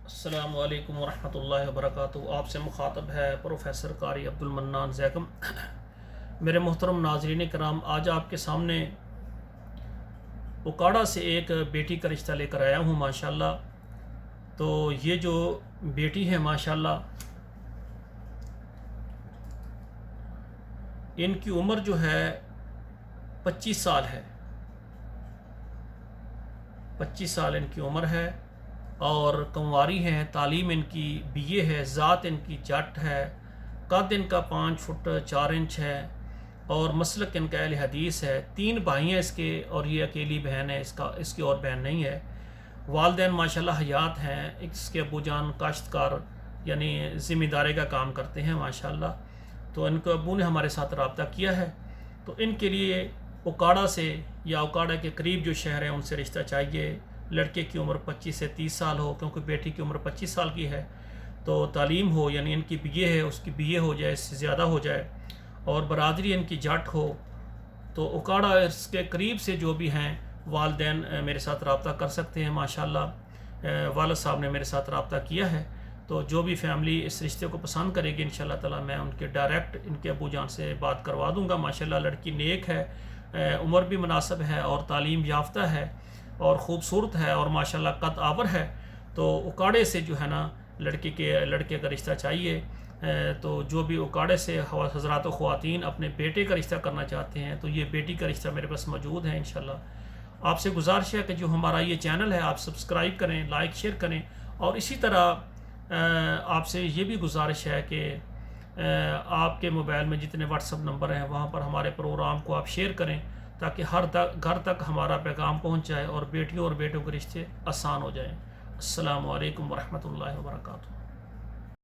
السلام علیکم ورحمۃ اللہ وبرکاتہ۔ آپ سے مخاطب ہے پروفیسر قاری عبدالمنان زیکم۔ میرے محترم ناظرین کرام، آج آپ کے سامنے اکاڑا سے ایک بیٹی کا رشتہ لے کر آیا ہوں ماشاءاللہ۔ تو یہ جو بیٹی ہے ماشاءاللہ، ان کی عمر جو ہے 25 سال ہے۔ 25 سال ان کی عمر ہے اور کنواری ہیں۔ تعلیم ان کی BA ہے۔ ذات ان کی جٹ ہے۔ قد ان کا 5 فٹ 4 انچ ہے اور مسلک ان کا اہل حدیث ہے۔ 3 بھائی ہیں اس کے اور یہ اکیلی بہن ہے، اس کی اور بہن نہیں ہے۔ والدین ماشاءاللہ حیات ہیں۔ اس کے ابو جان کاشتکار یعنی ذمہ داری کا کام کرتے ہیں ماشاءاللہ۔ تو ان کے ابو نے ہمارے ساتھ رابطہ کیا ہے، تو ان کے لیے اکاڑا سے یا اکاڑا کے قریب جو شہر ہیں ان سے رشتہ چاہیے۔ لڑکے کی عمر 25 سے 30 سال ہو، کیونکہ بیٹی کی عمر 25 سال کی ہے۔ تو تعلیم ہو، یعنی ان کی BA ہے، اس کی BA ہو جائے، اس سے زیادہ ہو جائے، اور برادری ان کی جٹ ہو۔ تو اکاڑا اس کے قریب سے جو بھی ہیں والدین میرے ساتھ رابطہ کر سکتے ہیں ماشاءاللہ۔ والد صاحب نے میرے ساتھ رابطہ کیا ہے، تو جو بھی فیملی اس رشتے کو پسند کرے گی انشاءاللہ تعالی میں ان کے ڈائریکٹ ان کے ابو جان سے بات کروا دوں گا۔ ماشاءاللہ لڑکی نیک ہے، عمر بھی مناسب ہے اور تعلیم یافتہ ہے اور خوبصورت ہے اور ماشاءاللہ قد آور ہے۔ تو اکاڑے سے جو ہے نا لڑکے کا رشتہ چاہیے۔ تو جو بھی اکاڑے سے حضرات و خواتین اپنے بیٹے کا رشتہ کرنا چاہتے ہیں تو یہ بیٹی کا رشتہ میرے پاس موجود ہے انشاءاللہ۔ آپ سے گزارش ہے کہ جو ہمارا یہ چینل ہے آپ سبسکرائب کریں، لائک شیئر کریں، اور اسی طرح آپ سے یہ بھی گزارش ہے کہ آپ کے موبائل میں جتنے واٹس اپ نمبر ہیں وہاں پر ہمارے پروگرام کو آپ شیئر کریں تاکہ ہر گھر تک ہمارا پیغام پہنچ جائے اور بیٹیوں اور بیٹوں کے رشتے آسان ہو جائیں۔ السلام علیکم ورحمۃ اللہ وبرکاتہ۔